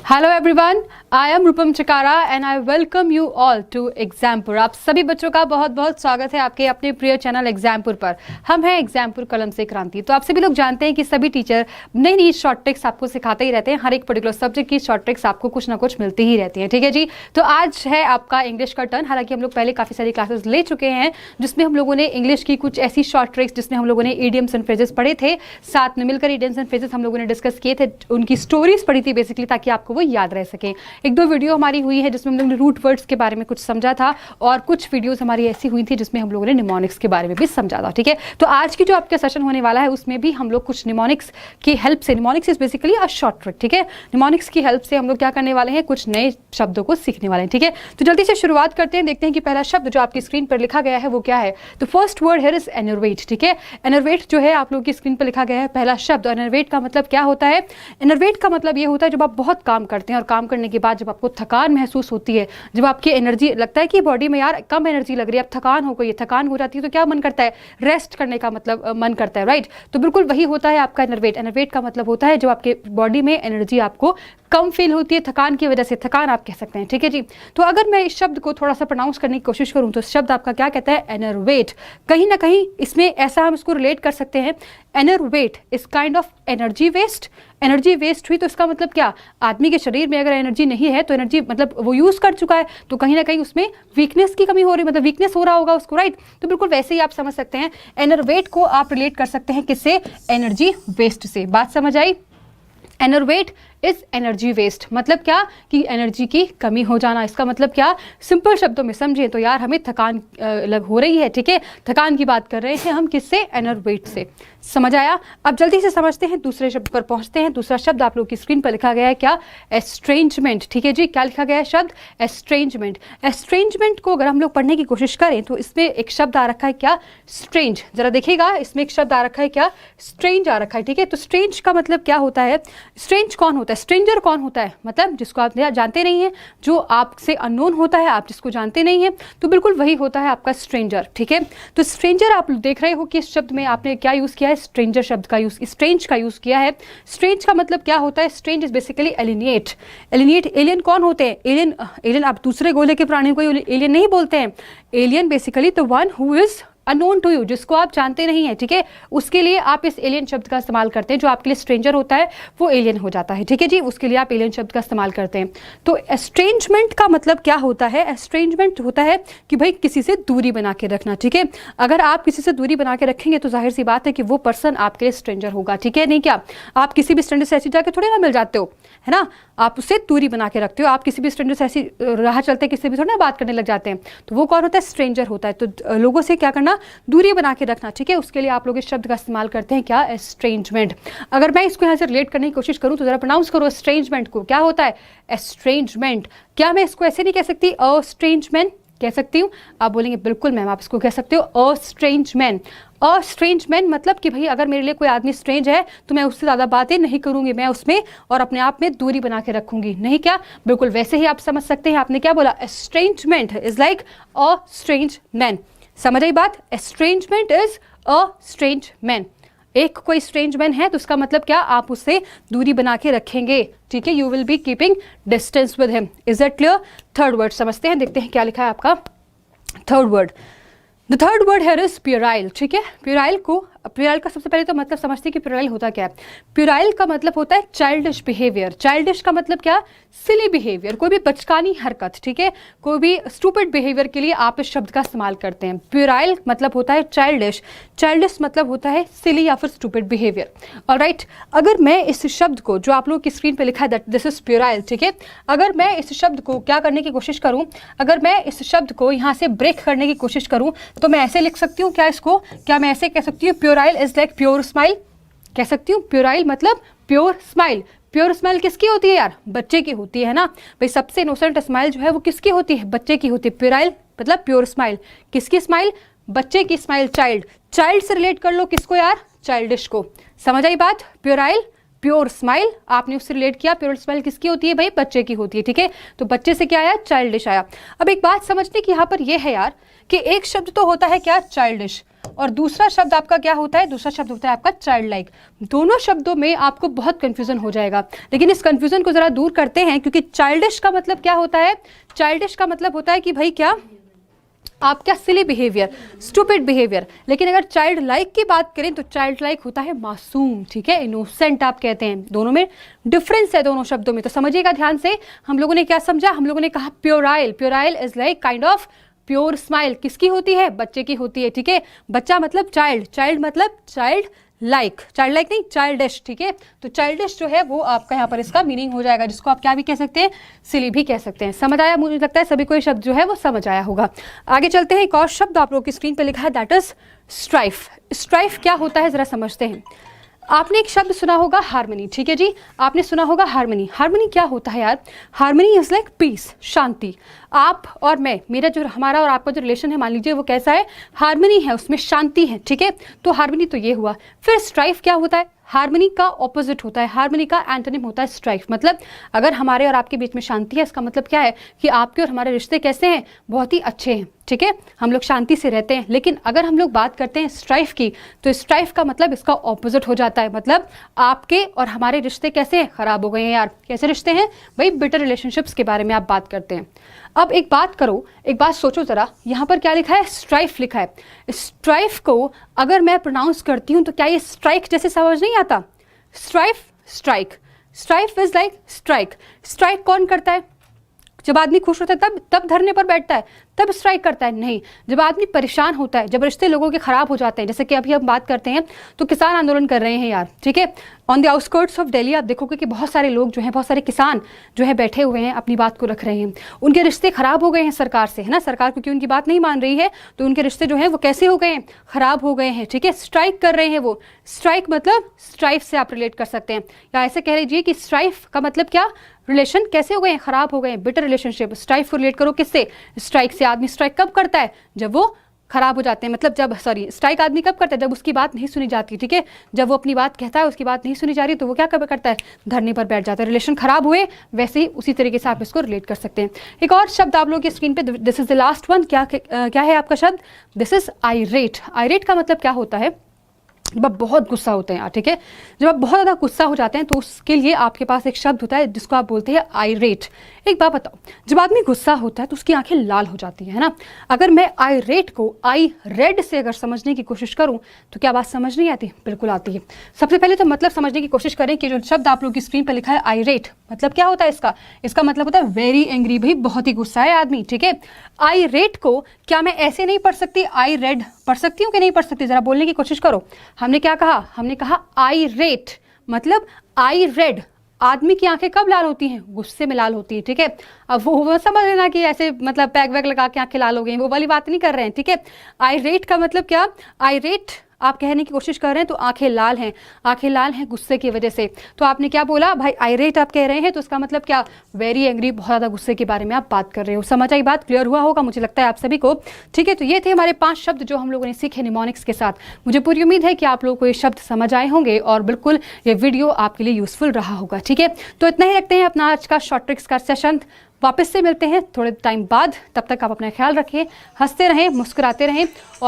Hello everyone, I am Rupam Chakara and I welcome you all to Exampur. आप सभी बच्चों का बहुत बहुत स्वागत है आपके अपने प्रिय चैनल एग्जामपुर पर। हम हैं एग्जामपुर कलम से क्रांति। तो आप सभी लोग जानते हैं कि सभी टीचर नई नई शॉर्ट ट्रिक्स आपको सिखाते ही रहते हैं। हर एक पर्टिकुलर सब्जेक्ट की शॉर्ट ट्रिक्स आपको कुछ ना कुछ मिलती ही रहती है। ठीक है जी। तो आज है आपका इंग्लिश का टर्न। हालांकि हम लोग पहले काफ़ी सारी क्लासेस ले चुके हैं जिसमें हम लोगों ने इंग्लिश की कुछ ऐसी शॉर्ट ट्रिक्स जिसमें हम लोगों ने ईडियम्स एंड फ्रेजेस पढ़े थे, साथ में मिलकर ईडियम्स एंड फ्रेजेस हम लोगों ने डिस्कस किए थे, उनकी स्टोरीज पढ़ी थी बेसिकली, ताकि आपको वो याद रह सके। एक दो वीडियो हमारी हुई है जिसमें हम लोगों ने रूट वर्ड्स के बारे में कुछ समझा था, और कुछ वीडियोस हमारी ऐसी हुई थी जिसमें हम लोगों ने निमोनिक्स के बारे में भी समझा था। ठीक है। तो आज की जो आपका सेशन होने वाला है उसमें भी हम लोग कुछ निमोनिक्स की हेल्प से, mnemonics is basically a short trick. ठीक है। निमोनिक्स की हेल्प से हम लोग क्या करने वाले हैं, कुछ नए शब्दों को सीखने वाले हैं। ठीक है। तो जल्दी से शुरुआत करते हैं, देखते हैं कि पहला शब्द जो आपकी स्क्रीन पर लिखा गया है वो क्या है। तो फर्स्ट वर्ड हियर इज एनर्वेट। ठीक है। एनर्वेट जो है आप लोगों की स्क्रीन पर लिखा गया है पहला शब्द। एनर्वेट का मतलब क्या होता है? एनर्वेट का मतलब ये होता है जब आप बहुत काम करते हैं और काम करने के बाद जब आपको थकान महसूस होती है, जब आपकी एनर्जी लगता है कि बॉडी में यार कम एनर्जी लग रही है, अब थकान हो गई है, थकान हो जाती है, तो क्या मन करता है? रेस्ट करने का मतलब मन करता है, राइट। तो बिल्कुल वही होता है आपका एनर्वेट। एनर्वेट का मतलब होता है जब आपके बॉडी में एनर्जी आपको कम फील होती है, थकान की वजह से, थकान आप कह सकते हैं। ठीक है जी। तो अगर मैं इस शब्द को थोड़ा सा प्रोनाउंस करने की कोशिश करूं तो शब्द आपका क्या कहता है? एनर्वेट। कहीं ना कहीं इसमें ऐसा हम इसको रिलेट कर सकते हैं, enervate is kind of energy waste. Energy waste हुई तो इसका मतलब क्या? आदमी के शरीर में अगर एनर्जी नहीं है तो एनर्जी मतलब वो यूज कर चुका है, तो कहीं ना कहीं उसमें वीकनेस की कमी हो रही, मतलब वीकनेस हो रहा होगा उसको, राइट। तो बिल्कुल वैसे ही आप समझ सकते हैं, एनर्वेट को आप रिलेट कर सकते हैं किससे? एनर्जी वेस्ट से। बात समझ आई? एनर्वेट इज एनर्जी वेस्ट। मतलब क्या? कि एनर्जी की कमी हो जाना। इसका मतलब क्या? सिंपल शब्दों में समझें तो यार हमें थकान हो रही है। ठीक है। थकान की बात कर रहे हैं हम किससे? एनर्वेट से। समझ आया? अब जल्दी से समझते हैं, दूसरे शब्द पर पहुंचते हैं। दूसरा शब्द आप लोग की स्क्रीन पर लिखा गया है क्या? एस्ट्रेंजमेंट। ठीक है जी। क्या लिखा गया है शब्द? एस्ट्रेंजमेंट। एस्ट्रेंजमेंट को अगर हम लोग पढ़ने की कोशिश करें तो इसमें एक शब्द आ रखा है क्या? स्ट्रेंज। जरा देखिएगा, इसमें एक शब्द आ रखा है क्या? स्ट्रेंज आ रखा है। ठीक है। तो स्ट्रेंज का मतलब क्या होता है? स्ट्रेंज कौन होता है? स्ट्रेंजर कौन होता है? मतलब जिसको आप जानते नहीं है, जो आपसे अननोन होता है, आप जिसको जानते नहीं है, तो बिल्कुल वही होता है आपका स्ट्रेंजर। ठीक है। तो स्ट्रेंजर आप देख रहे हो कि इस शब्द में आपने क्या यूज किया है? स्ट्रेंजर शब्द का यूज, स्ट्रेंज का यूज किया है। स्ट्रेंज का मतलब क्या होता है? Strange is basically alienate. Alienate, alien कौन होते हैं? एलियन, एलियन आप दूसरे गोले के प्राणियों को एलियन नहीं बोलते हैं। Alien basically the one who is unknown to you, जिसको आप जानते नहीं है। ठीक है। उसके लिए आप इस एलियन शब्द का इस्तेमाल करते हैं। जो आपके लिए स्ट्रेंजर होता है वो एलियन हो जाता है। ठीक है जी। उसके लिए आप एलियन शब्द का इस्तेमाल करते हैं। तो एस्ट्रेंजमेंट का मतलब क्या होता है? एस्ट्रेंजमेंट होता है कि भाई किसी से दूरी बना के रखना। ठीक है। अगर आप किसी से दूरी बना के रखेंगे तो जाहिर सी बात है कि वो पर्सन आपके लिए स्ट्रेंजर होगा। ठीक है। नहीं क्या? आप किसी भी स्ट्रेंजर से ऐसी जाके थोड़ी ना मिल जाते हो, है ना। आप उससे दूरी बना के रखते हो। आप किसी भी स्ट्रेंजर से ऐसी राह चलते किसी भी थोड़ा ना बात करने लग जाते हैं, तो वो कौन होता है? स्ट्रेंजर होता है। तो लोगों से क्या करना? दूरी बना के रखना। ठीक है। उसके लिए आप लोग इस शब्द का इस्तेमाल करते हैं क्या? एस्ट्रेंजमेंट। अगर मैं इसको यहाँ से रिलेट करने की कोशिश करूँ तो जरा प्रोनाउंस करो एस्ट्रेंजमेंट को। क्या होता है? एस्ट्रेंजमेंट। क्या मैं इसको ऐसे नहीं कह सकती? अस्ट्रेंजमेंट कह सकती हूँ? आप बोलेंगे बिल्कुल मैम, आप इसको कह सकते हो अस्ट्रेंजमेंट। अस्ट्रेंजमेंट मतलब कि भाई अगर मेरे लिए कोई आदमी स्ट्रेंज है तो मैं उससे ज़्यादा बातें नहीं करूंगी, मैं उसमें और अपने आप में दूरी बना के रखूंगी। नहीं क्या? बिल्कुल वैसे ही आप समझ सकते हैं। आपने क्या बोला? Estrangement is like a strange man. समझ आई बात? Estrangement is a strange man. एक कोई स्ट्रेंज मैन है तो उसका मतलब क्या? आप उससे दूरी बना के रखेंगे। ठीक है। You will be keeping distance with him. Is that clear? Third word समझते हैं, देखते हैं क्या लिखा है आपका third word. The third word है इज प्यूराइल। ठीक है। प्यूराइल को, प्यूराइल का सबसे पहले तो मतलब समझते हैं कि प्यूराइल होता क्या है। प्यूराइल का मतलब होता है चाइल्डिश बिहेवियर। चाइल्डिश का मतलब क्या? सिली बिहेवियर, कोई भी बचकानी हरकत। ठीक है। कोई भी स्टूपिड बिहेवियर के लिए आप इस शब्द का इस्तेमाल करते हैं। प्यूराइल मतलब होता है चाइल्डिश, चाइल्डिश मतलब होता है सिली या फिर स्टूपिड बिहेवियर। ऑलराइट। अगर मैं इस शब्द को, जो आप लोग की स्क्रीन पे लिखा है दैट दिस इज प्यूराइल, ठीक है, अगर मैं इस शब्द को क्या करने की कोशिश करूं, अगर मैं इस शब्द को यहाँ से ब्रेक करने की कोशिश करूं तो मैं ऐसे लिख सकती हूँ क्या? इसको क्या मैं ऐसे कह सकती हूँ? Puerile is like pure smile कह सकती हूँ। प्यूराइल मतलब प्योर स्माइल। प्योर स्माइल किसकी होती है यार? बच्चे की होती है ना भाई। सबसे इनोसेंट स्माइल जो है वो किसकी होती है? बच्चे की होती है। प्यूराइल मतलब प्योर स्माइल। किसकी स्माइल? बच्चे की स्माइल। चाइल्ड, चाइल्ड से रिलेट कर लो किसको यार? चाइल्डिश को। समझ आई बात? प्यूराइल, प्योर स्माइल, आपने उससे रिलेट किया। प्योर स्माइल किसकी होती है भाई? बच्चे की होती है। ठीक है। तो बच्चे से क्या आया? चाइल्डिश आया। अब एक बात समझने की यहाँ पर यह है यार कि एक शब्द तो होता है क्या, चाइल्डिश, और दूसरा शब्द आपका क्या होता है, दूसरा शब्द होता है आपका चाइल्ड लाइक। दोनों शब्दों में आपको बहुत कंफ्यूजन हो जाएगा, लेकिन इस कंफ्यूजन को जरा दूर करते हैं, क्योंकि चाइल्डिश का मतलब क्या होता है, चाइल्डिश का मतलब होता है कि भाई क्या, आपका सिली बिहेवियर, स्टूपिड बिहेवियर। लेकिन अगर चाइल्ड लाइक की बात करें तो चाइल्ड लाइक होता है मासूम, ठीक है, इनोसेंट आप कहते हैं। दोनों में डिफरेंस है, दोनों शब्दों में, तो समझिएगा ध्यान से। हम लोगों ने क्या समझा, हम लोगों ने कहा puerile, puerile is like kind of pure smile. किसकी होती है, बच्चे की होती है, ठीक है। बच्चा मतलब चाइल्ड, चाइल्ड मतलब चाइल्ड लाइक, चाइल्ड लाइक नहीं, चाइल्डिश, ठीक है। तो चाइल्डिश जो है वो आपका यहाँ पर इसका मीनिंग हो जाएगा, जिसको आप क्या भी कह सकते हैं, सिली भी कह सकते हैं। समझ आया, मुझे लगता है सभी को ये शब्द जो है वो समझ आया होगा। आगे चलते हैं, एक और शब्द आप लोगों की स्क्रीन पे लिखा है, दैट इज स्ट्राइफ। स्ट्राइफ क्या होता है जरा समझते हैं। आपने एक शब्द सुना होगा हार्मनी, ठीक है जी, आपने सुना होगा हार्मनी। हार्मनी क्या होता है यार, हार्मनी इज लाइक पीस, शांति। आप और मैं, मेरा जो, हमारा और आपका जो रिलेशन है, मान लीजिए वो कैसा है, हार्मनी है, उसमें शांति है, ठीक है। तो हार्मनी तो ये हुआ। फिर स्ट्राइफ क्या होता है, हार्मनी का ऑपोजिट होता है, हार्मनी का एंटोनिम होता है स्ट्राइफ। मतलब अगर हमारे और आपके बीच में शांति है, इसका मतलब क्या है कि आपके और हमारे रिश्ते कैसे हैं, बहुत ही अच्छे हैं, ठीक है, हम लोग शांति से रहते हैं। लेकिन अगर हम लोग बात करते हैं स्ट्राइफ की, तो स्ट्राइफ का मतलब इसका ऑपोजिट हो जाता है, मतलब आपके और हमारे रिश्ते कैसे हैं, खराब हो गए हैं यार। कैसे रिश्ते हैं भाई, बिटर रिलेशनशिप्स के बारे में आप बात करते हैं। अब एक बात करो, एक बात सोचो जरा, यहाँ पर क्या लिखा है, स्ट्राइफ लिखा है। स्ट्राइफ को अगर मैं प्रोनाउंस करती हूँ तो क्या ये स्ट्राइक जैसे समझ नहीं आता, strife, strike, strife is like strike. Strike कौन करता है, जब आदमी खुश होता है तब धरने पर बैठता है, तब स्ट्राइक करता है, नहीं। जब आदमी परेशान होता है, जब रिश्ते लोगों के खराब हो जाते हैं, जैसे कि अभी हम बात करते हैं तो किसान आंदोलन कर रहे हैं यार, ठीक है। On the outskirts of Delhi आप देखोगे कि बहुत सारे लोग जो हैं, बहुत सारे किसान जो है बैठे हुए हैं, अपनी बात को रख रहे हैं। उनके रिश्ते खराब हो गए हैं सरकार से, है ना, सरकार क्योंकि उनकी बात नहीं मान रही है, तो उनके रिश्ते जो हैं वो कैसे हो गए हैं, खराब हो गए हैं, ठीक है। स्ट्राइक कर रहे हैं वो, स्ट्राइक मतलब स्ट्राइफ से आप रिलेट कर सकते हैं, या ऐसे कह लीजिए कि स्ट्राइफ का मतलब क्या, रिलेशन कैसे हो गए हैं, खराब हो गए हैं, बिटर रिलेशनशिप। स्ट्राइफ को रिलेट करो किससे, स्ट्राइक से। आदमी स्ट्राइक कब करता है, जब वो खराब हो जाते हैं, मतलब जब, सॉरी, स्ट्राइक आदमी कब करता है, जब उसकी बात नहीं सुनी जाती, ठीक है। जब वो अपनी बात कहता है, उसकी बात नहीं सुनी जा रही, तो वो क्या करता है, धरने पर बैठ जाता है। रिलेशन खराब हुए, वैसे ही उसी तरीके से आप इसको रिलेट कर सकते हैं। एक और शब्द आप लोगों की स्क्रीन पे, this is the last one, क्या है आपका शब्द, दिस इज आइरेट। आइरेट का मतलब क्या होता है, जब आप बहुत गुस्सा होते हैं, ठीक है, जब आप बहुत ज़्यादा गुस्सा हो जाते हैं तो उसके लिए आपके पास एक शब्द होता है जिसको आप बोलते हैं आइरेट। एक बात बताओ, जब आदमी गुस्सा होता है तो उसकी आंखें लाल हो जाती है ना। अगर मैं आइरेट को आई रेड से अगर समझने की कोशिश करूं तो क्या बात समझ नहीं आती, बिल्कुल आती है। सबसे पहले तो मतलब समझने की कोशिश करें कि जो शब्द आप लोगों की स्क्रीन पर लिखा है आइरेट, मतलब क्या होता है इसका, इसका मतलब होता है वेरी एंग्री, भाई बहुत ही गुस्सा है आदमी, ठीक है। आइरेट को क्या मैं ऐसे नहीं पढ़ सकती, आई रेड पढ़ सकती हूँ कि नहीं पढ़ सकती, जरा बोलने की कोशिश करो। हमने क्या कहा, हमने कहा आई रेट मतलब आई रेड। आदमी की आंखें कब लाल होती हैं, गुस्से में लाल होती है, ठीक है। अब वो समझ लेना कि ऐसे मतलब पैक वैग लगा के आंखें लाल हो गई, वो वाली बात नहीं कर रहे हैं, ठीक है। आई रेट का मतलब क्या, आई रेट आप कहने की कोशिश कर रहे हैं तो आंखें लाल हैं, आंखें लाल हैं गुस्से की वजह से। तो आपने क्या बोला भाई, आइरेट आप कह रहे हैं, तो इसका मतलब क्या, वेरी एंग्री, बहुत ज़्यादा गुस्से के बारे में आप बात कर रहे हो। समझ आई बात, क्लियर हुआ होगा मुझे लगता है आप सभी को, ठीक है। तो ये थे हमारे 5 शब्द जो हम लोगों ने सीखे निमोनिक्स के साथ। मुझे पूरी उम्मीद है कि आप लोगों को ये शब्द समझ आए होंगे और बिल्कुल ये वीडियो आपके लिए यूजफुल रहा होगा, ठीक है। तो इतना ही रखते हैं अपना आज का शॉर्ट ट्रिक्स का सेशन, वापस से मिलते हैं थोड़े टाइम बाद। तब तक आप अपना ख्याल रखें, हंसते रहें, मुस्कुराते रहें।